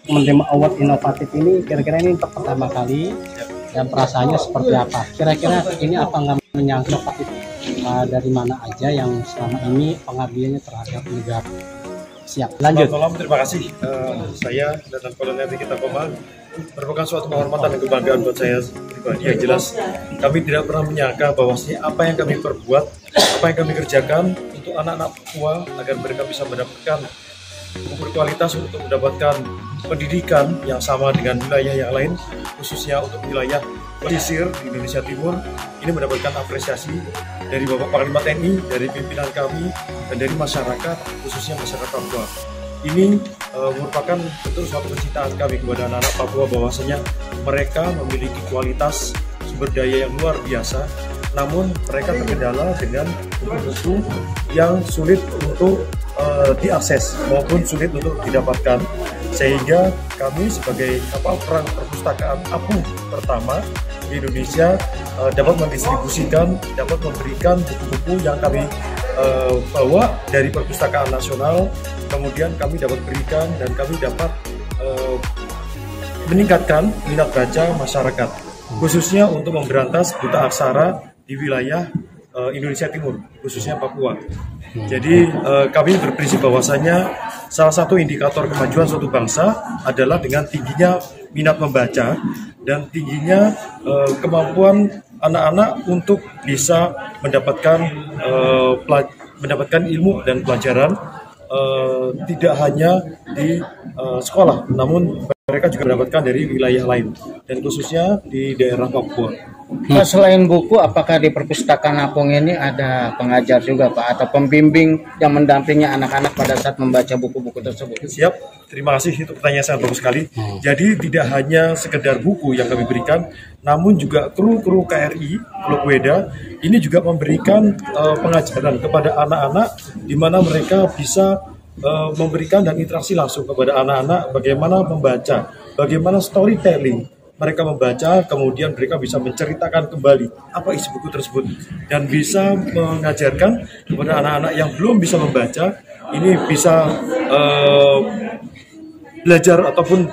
menerima award inovatif ini, kira-kira ini untuk pertama kali dan perasaannya seperti apa? Kira-kira ini apa nggak menyangka inovatif dari mana aja yang selama ini pengabdiannya terhadap negara? Siap, lanjut. Selamat malam, terima kasih. Saya Letnan Kolonel Nikita Komal, merupakan suatu kehormatan dan kebanggaan buat saya pribadi. Yang jelas, kami tidak pernah menyangka bahwasanya apa yang kami perbuat, apa yang kami kerjakan untuk anak-anak Papua agar mereka bisa mendapatkan berkualitas untuk mendapatkan pendidikan yang sama dengan wilayah yang lain, khususnya untuk wilayah pesisir di Indonesia Timur, ini mendapatkan apresiasi dari Bapak Panglima TNI, dari pimpinan kami, dan dari masyarakat, khususnya masyarakat Papua. Ini merupakan betul suatu kecintaan kami kepada anak-anak Papua bahwasanya mereka memiliki kualitas sumber daya yang luar biasa, namun mereka terkendala dengan buku-buku yang sulit untuk diakses maupun sulit untuk didapatkan, sehingga kami sebagai kapal perang perpustakaan apung pertama di Indonesia dapat mendistribusikan, dapat memberikan buku-buku yang kami bawa dari perpustakaan nasional, kemudian kami dapat berikan dan kami dapat meningkatkan minat baca masyarakat, khususnya untuk memberantas buta aksara di wilayah Indonesia Timur, khususnya Papua. Jadi kami berprinsip bahwasanya salah satu indikator kemajuan suatu bangsa adalah dengan tingginya minat membaca dan tingginya kemampuan anak-anak untuk bisa mendapatkan ilmu dan pelajaran tidak hanya di sekolah, namun mereka juga mendapatkan dari wilayah lain dan khususnya di daerah Papua. Pak, selain buku, apakah di perpustakaan apung ini ada pengajar juga, Pak, atau pembimbing yang mendampingi anak-anak pada saat membaca buku-buku tersebut? Siap, terima kasih, itu pertanyaan sangat bagus sekali. Jadi tidak hanya sekedar buku yang kami berikan, namun juga kru-kru KRI, Klub Weda, ini juga memberikan pengajaran kepada anak-anak di mana mereka bisa memberikan dan interaksi langsung kepada anak-anak bagaimana membaca, bagaimana storytelling. Mereka membaca, kemudian mereka bisa menceritakan kembali apa isi buku tersebut dan bisa mengajarkan kepada anak-anak yang belum bisa membaca, ini bisa belajar ataupun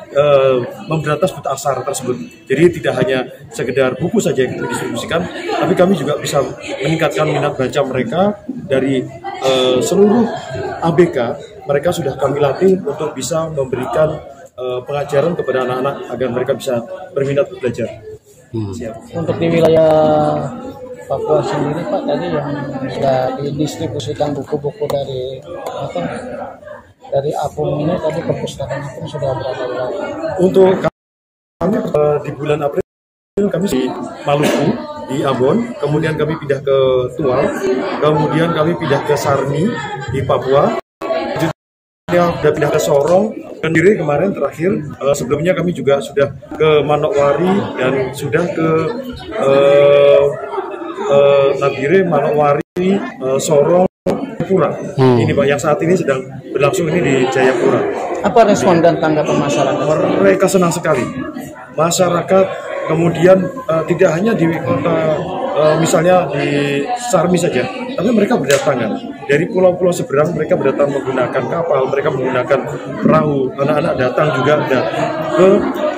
memberantas buta aksara tersebut. Jadi tidak hanya sekedar buku saja yang kami distribusikan, tapi kami juga bisa meningkatkan minat baca mereka dari seluruh ABK. Mereka sudah kami latih untuk bisa memberikan pengajaran kepada anak-anak agar mereka bisa berminat belajar. Siap. Untuk di wilayah Papua sendiri, Pak, tadi yang sudah didistribusikan buku-buku dari apung ini, tadi perpustakaan apung sudah berapa bulan? Untuk kami di bulan April kami di Maluku, di Ambon, kemudian kami pindah ke Tual, kemudian kami pindah ke Sarni di Papua, sudah pindah ke Sorong, sendiri kemarin terakhir. Sebelumnya kami juga sudah ke Manokwari dan sudah ke Nabire, Manokwari, Sorong, Jayapura. Ini Pak yang saat ini sedang berlangsung ini di Jayapura. Apa respon dan tanggapan masyarakat? Mereka senang sekali. Masyarakat kemudian tidak hanya di kota misalnya di Sarmi saja, tapi mereka berdatangan dari pulau-pulau seberang, mereka berdatang menggunakan kapal, mereka menggunakan perahu. Anak-anak datang juga ke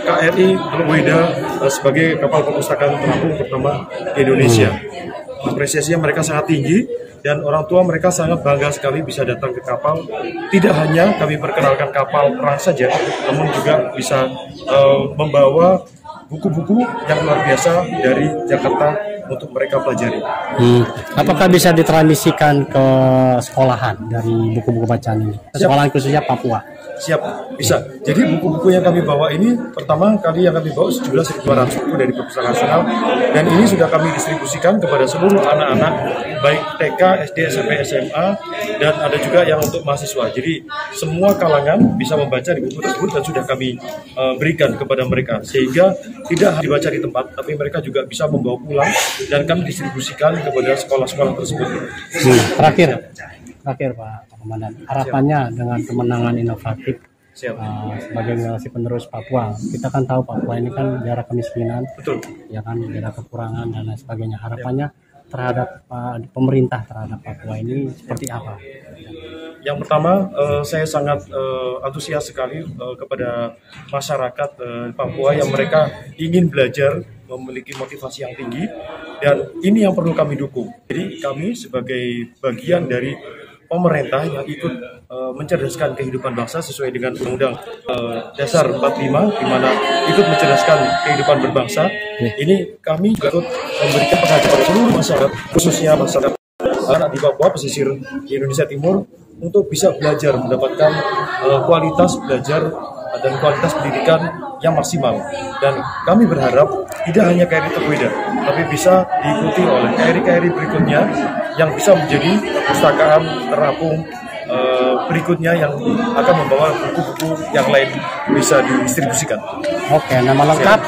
KRI Klub Weda sebagai kapal perpustakaan terapung pertama di Indonesia. Apresiasinya mereka sangat tinggi dan orang tua mereka sangat bangga sekali bisa datang ke kapal. Tidak hanya kami perkenalkan kapal perang saja, namun juga bisa membawa buku-buku yang luar biasa dari Jakarta untuk mereka pelajari. Apakah bisa ditransmisikan ke sekolahan dari buku-buku bacaan ini? Sekolahan khususnya Papua. Siap, bisa. Jadi buku-buku yang kami bawa ini, pertama kali yang kami bawa sejumlah 1.200 buku dari Perpustakaan Nasional, dan ini sudah kami distribusikan kepada seluruh anak-anak, baik TK, SD, SMP, SMA, dan ada juga yang untuk mahasiswa. Jadi semua kalangan bisa membaca di buku tersebut dan sudah kami berikan kepada mereka, sehingga tidak dibaca di tempat, tapi mereka juga bisa membawa pulang dan kami distribusikan kepada sekolah-sekolah tersebut. Terakhir Pak Komandan, harapannya dengan kemenangan inovatif sebagai generasi penerus Papua. Kita kan tahu Papua ini kan daerah kemiskinan, betul, ya kan, daerah kekurangan dan lain sebagainya. Harapannya terhadap pemerintah terhadap Papua ini seperti apa? Yang pertama, saya sangat antusias sekali kepada masyarakat Papua yang mereka ingin belajar, memiliki motivasi yang tinggi, dan ini yang perlu kami dukung. Jadi kami sebagai bagian dari pemerintah yang ikut mencerdaskan kehidupan bangsa sesuai dengan Undang-Undang Dasar 45, di mana ikut mencerdaskan kehidupan berbangsa. Ini kami juga ikut memberikan penghargaan kepada seluruh masyarakat, khususnya masyarakat anak di Papua pesisir di Indonesia Timur, untuk bisa belajar, mendapatkan kualitas belajar dan kualitas pendidikan yang maksimal. Dan kami berharap tidak hanya KRI Tegueda, tapi bisa diikuti oleh KRI-KRI berikutnya yang bisa menjadi perpustakaan terapung berikutnya yang akan membawa buku-buku yang lain bisa didistribusikan. Oke, nama lengkap?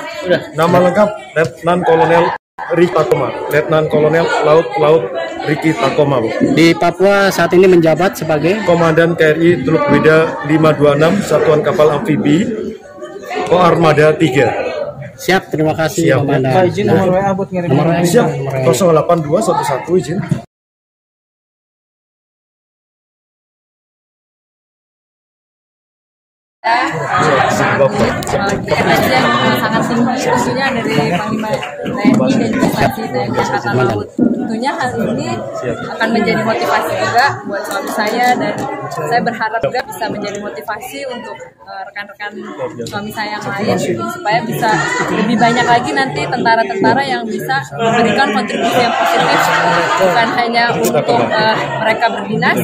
Nama lengkap Letnan Kolonel Riki Takoma, Letnan Kolonel Laut Riki Takoma, Bu. Di Papua saat ini menjabat sebagai Komandan KRI Teluk Beda 526 Satuan Kapal Amfibi Armada 3. Siap, terima kasih. Siap. Komandan. Izin nomor WA buat ngirim. Nomor siap 08211 izin. Yang sangat tinggi tentunya dari Panglima TNI dan Instansi TNI Angkatan Laut. Tentunya hal ini akan menjadi motivasi juga buat suami saya, dan saya berharap juga bisa menjadi motivasi untuk rekan-rekan suami saya yang lain, supaya bisa lebih banyak lagi nanti tentara-tentara yang bisa memberikan kontribusi yang positif, bukan hanya untuk mereka berdinas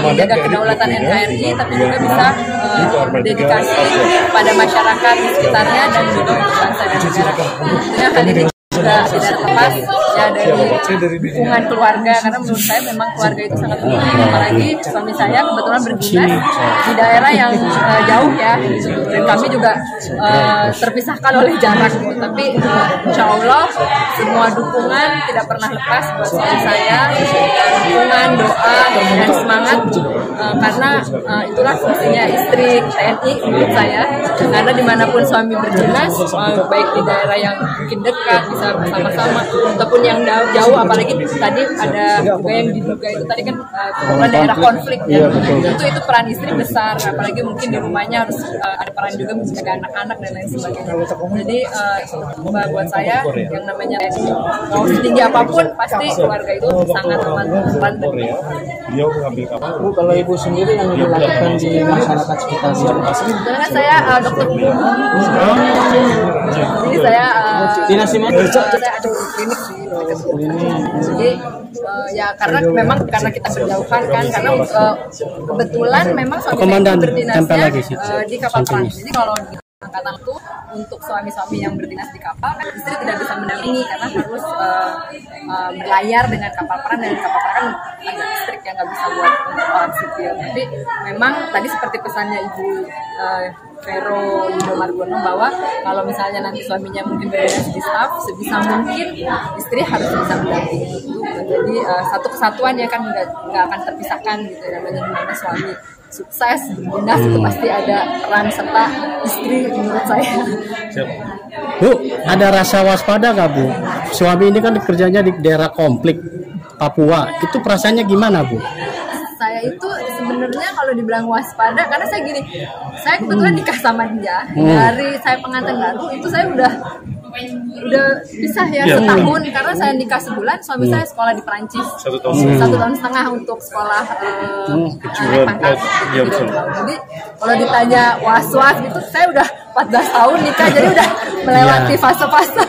menjaga kedaulatan NKRI, tapi juga bisa berdedikasi pada masyarakat di sekitarnya dan juga untuk bangsa dan negara. Tentunya hal ini juga tidak terlepas ya dari dukungan keluarga, karena menurut saya memang keluarga itu sangat penting, apalagi suami saya kebetulan berdinas di daerah yang jauh ya, dan kami juga terpisahkan oleh jarak, tapi insya Allah semua dukungan tidak pernah lepas buat suami saya, dukungan, doa, dan semangat, karena itulah fungsinya istri TNI menurut saya, karena dimanapun suami berdinas, baik di daerah yang mungkin dekat bisa bersama-sama ataupun yang jauh, apalagi tadi ada juga yang diduga itu tadi kan kebetulan daerah konflik ya, itu peran istri besar, apalagi mungkin di rumahnya harus ada peran juga menjaga anak-anak dan lain sebagainya. Jadi buat saya yang namanya mau setinggi apapun pasti keluarga itu sangat amat penting. Bu, kalau ibu sendiri yang dilakukan di masyarakat sekitar sebenarnya saya dokter umum, jadi saya dinas di mana? saya ada klinik sih dekat klinik. Jadi ya karena memang karena kita berjauhan kan, karena kebetulan memang suami saya berdinasnya di kapal perang. Jadi kalau di angkatan itu untuk suami-suami yang berdinas di kapal kan istri tidak bisa mendampingi karena harus berlayar dengan kapal perang, dan kapal perang kan agak listrik yang nggak bisa buat untuk orang sipil. Tapi memang tadi seperti pesannya Ibu Vero Yudo Margono, bahwa kalau misalnya nanti suaminya mungkin berdinas di staf, sebisa mungkin istri harus bisa mendampingi itu menjadi satu kesatuan ya kan, nggak akan terpisahkan gitu ya, dimana suami sukses berdinas itu pasti ada peran serta istri menurut saya. Bu, ada rasa waspada nggak Bu? Suami ini kan kerjanya di daerah konflik Papua, itu perasaannya gimana Bu? Saya itu sebenarnya kalau dibilang waspada, karena saya gini, saya kebetulan nikah sama dia dari saya pengantin baru itu saya udah pisah ya setahun, karena saya nikah sebulan, suami saya sekolah di Perancis 1 tahun setengah untuk sekolah naik pangkat. Jadi kalau ditanya was-was gitu, saya udah 14 tahun nikah, jadi udah melewati fase-fase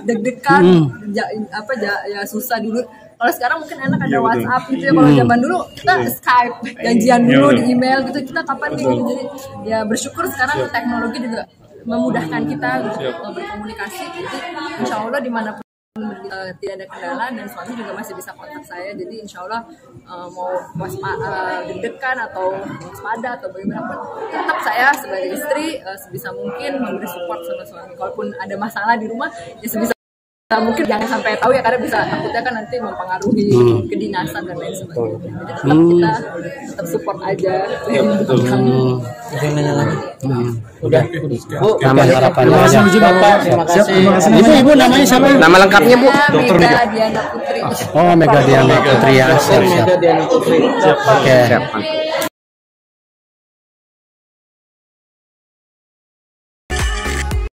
deg-degan, ya susah dulu. Kalau sekarang mungkin enak ada WhatsApp gitu ya. Kalau zaman dulu kita Skype, janjian dulu di email gitu, kita kapan nih gitu. Jadi ya bersyukur sekarang teknologi juga memudahkan kita untuk berkomunikasi. Jadi insya Allah dimanapun tidak ada kendala, dan suami juga masih bisa kontak saya. Jadi insya Allah mau deg-degan atau waspada atau bagaimanapun, tetap saya sebagai istri sebisa mungkin memberi support sama suami. Kalaupun ada masalah di rumah ya sebisa mungkin jangan sampai tahu ya, karena bisa takutnya kan nanti mempengaruhi kedinasan dan lain sebagainya. Jadi tetap kita tetap support aja. Udah. Bu, Nama harapannya aja. Bapak, terima kasih. Ibu namanya siapa? Nama lengkapnya Bu? Mega Diana Putri. Oh, Mega Diana Putri ya. Siap, siap. Mega Diana Putri. Oke. Siap.